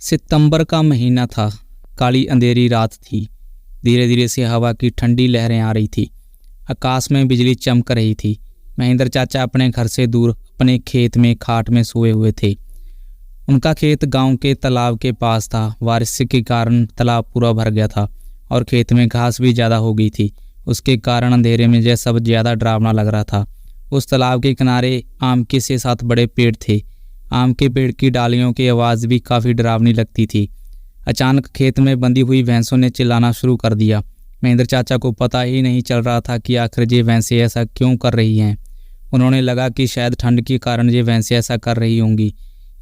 सितंबर का महीना था। काली अंधेरी रात थी। धीरे धीरे से हवा की ठंडी लहरें आ रही थी। आकाश में बिजली चमक रही थी। महेंद्र चाचा अपने घर से दूर अपने खेत में खाट में सोए हुए थे। उनका खेत गांव के तालाब के पास था। बारिश के कारण तालाब पूरा भर गया था और खेत में घास भी ज़्यादा हो गई थी। उसके कारण अंधेरे में यह सब ज़्यादा डरावना लग रहा था। उस तालाब के किनारे आम के 6-7 बड़े पेड़ थे। आम के पेड़ की डालियों की आवाज़ भी काफ़ी डरावनी लगती थी। अचानक खेत में बंधी हुई भैंसों ने चिल्लाना शुरू कर दिया। महेंद्र चाचा को पता ही नहीं चल रहा था कि आखिर ये भैंसें ऐसा क्यों कर रही हैं। उन्होंने लगा कि शायद ठंड के कारण ये भैंसें ऐसा कर रही होंगी,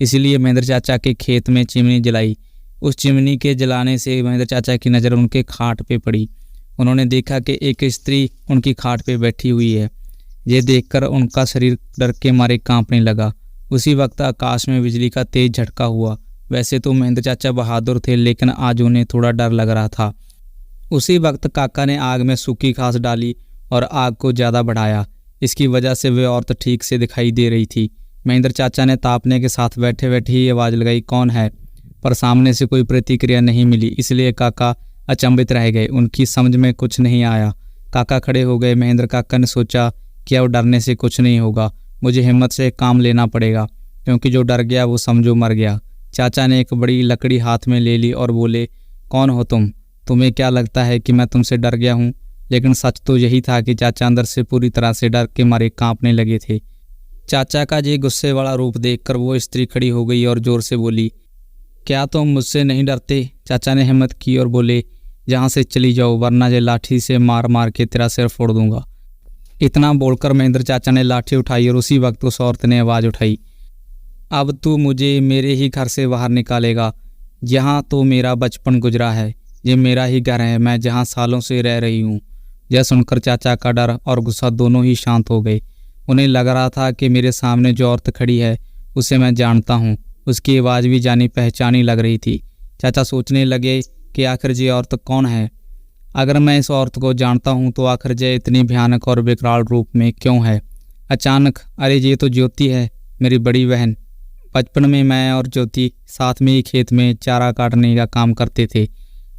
इसलिए महेंद्र चाचा के खेत में चिमनी जलाई। उस चिमनी के जलाने से महेंद्र चाचा की नज़र उनके खाट पे पड़ी। उन्होंने देखा कि एक स्त्री उनकी खाट पे बैठी हुई है। ये देखकर उनका शरीर डर के मारे कांपने लगा। उसी वक्त आकाश में बिजली का तेज झटका हुआ। वैसे तो महेंद्र चाचा बहादुर थे, लेकिन आज उन्हें थोड़ा डर लग रहा था। उसी वक्त काका ने आग में सूखी घास डाली और आग को ज़्यादा बढ़ाया। इसकी वजह से वे औरत ठीक से दिखाई दे रही थी। महेंद्र चाचा ने तापने के साथ बैठे बैठे ही आवाज़ लगाई, कौन है? पर सामने से कोई प्रतिक्रिया नहीं मिली, इसलिए काका अचंभित रह गए। उनकी समझ में कुछ नहीं आया। काका खड़े हो गए। महेंद्र काका ने सोचा कि अब डरने से कुछ नहीं होगा, मुझे हिम्मत से काम लेना पड़ेगा, क्योंकि जो डर गया वो समझो मर गया। चाचा ने एक बड़ी लकड़ी हाथ में ले ली और बोले, कौन हो तुम? तुम्हें क्या लगता है कि मैं तुमसे डर गया हूँ? लेकिन सच तो यही था कि चाचा अंदर से पूरी तरह से डर के मारे कांपने लगे थे। चाचा का ये गुस्से वाला रूप देखकर वो स्त्री खड़ी हो गई और जोर से बोली, क्या तुम मुझसे नहीं डरते? चाचा ने हिम्मत की और बोले, यहाँ से चली जाओ, वरना ये लाठी से मार मार के तेरा सिर फोड़ दूंगा। इतना बोलकर महेंद्र चाचा ने लाठी उठाई और उसी वक्त उस औरत ने आवाज़ उठाई, अब तू मुझे मेरे ही घर से बाहर निकालेगा। यहाँ तो मेरा बचपन गुजरा है, ये मेरा ही घर है, मैं जहाँ सालों से रह रही हूँ। यह सुनकर चाचा का डर और गुस्सा दोनों ही शांत हो गए। उन्हें लग रहा था कि मेरे सामने जो औरत खड़ी है उसे मैं जानता हूँ। उसकी आवाज़ भी जानी पहचानी लग रही थी। चाचा सोचने लगे कि आखिर ये औरत कौन है? अगर मैं इस औरत को जानता हूँ तो आखिर ये इतनी भयानक और विकराल रूप में क्यों है? अचानक, अरे ये तो ज्योति है, मेरी बड़ी बहन। बचपन में मैं और ज्योति साथ में ही खेत में चारा काटने का काम करते थे।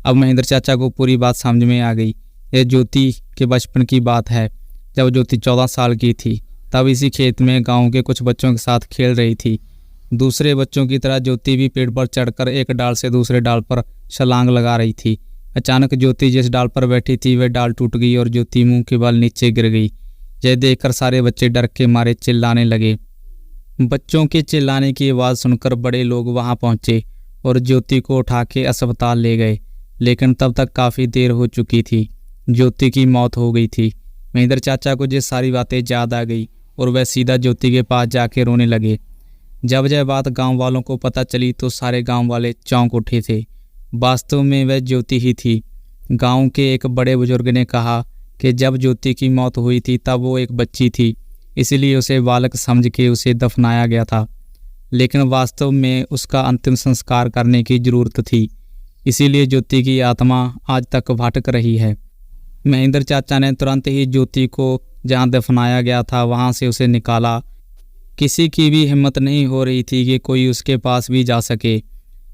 अब महेंद्र चाचा को पूरी बात समझ में आ गई। यह ज्योति के बचपन की बात है। जब ज्योति 14 साल की थी, तब इसी खेत में गांव के कुछ बच्चों के साथ खेल रही थी। दूसरे बच्चों की तरह ज्योति भी पेड़ पर चढ़कर एक डाल से दूसरे डाल पर छलांग लगा रही थी। अचानक ज्योति जिस डाल पर बैठी थी वह डाल टूट गई और ज्योति मुंह के बल नीचे गिर गई। यह देखकर सारे बच्चे डर के मारे चिल्लाने लगे। बच्चों के चिल्लाने की आवाज़ सुनकर बड़े लोग वहां पहुंचे और ज्योति को उठा के अस्पताल ले गए, लेकिन तब तक काफ़ी देर हो चुकी थी। ज्योति की मौत हो गई थी। महेंद्र चाचा को ये सारी बातें याद आ गई और वह सीधा ज्योति के पास जाके रोने लगे। जब यह बात गांव वालों को पता चली तो सारे गांव वाले चौंक उठे थे। वास्तव में वह ज्योति ही थी। गांव के एक बड़े बुजुर्ग ने कहा कि जब ज्योति की मौत हुई थी तब वो एक बच्ची थी, इसलिए उसे बालक समझ के उसे दफनाया गया था। लेकिन वास्तव में उसका अंतिम संस्कार करने की ज़रूरत थी, इसीलिए ज्योति की आत्मा आज तक भटक रही है। महेंद्र चाचा ने तुरंत ही ज्योति को जहां दफनाया गया था वहां से उसे निकाला। किसी की भी हिम्मत नहीं हो रही थी कि कोई उसके पास भी जा सके।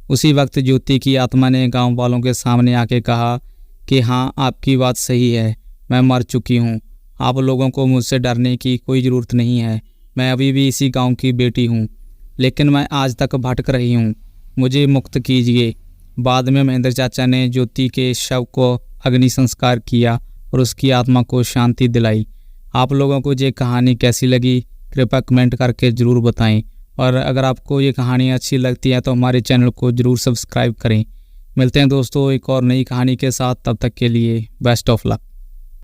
उसी वक्त ज्योति की आत्मा ने गांव वालों के सामने आके कहा कि हाँ, आपकी बात सही है, मैं मर चुकी हूँ। आप लोगों को मुझसे डरने की कोई ज़रूरत नहीं है। मैं अभी भी इसी गांव की बेटी हूँ, लेकिन मैं आज तक भटक रही हूँ, मुझे मुक्त कीजिए। बाद में महेंद्र चाचा ने ज्योति के शव को अग्नि संस्कार किया और उसकी आत्मा को शांति दिलाई। आप लोगों को ये कहानी कैसी लगी कृपया कमेंट करके ज़रूर बताएं, और अगर आपको ये कहानी अच्छी लगती है तो हमारे चैनल को ज़रूर सब्सक्राइब करें। मिलते हैं दोस्तों एक और नई कहानी के साथ, तब तक के लिए बेस्ट ऑफ लक।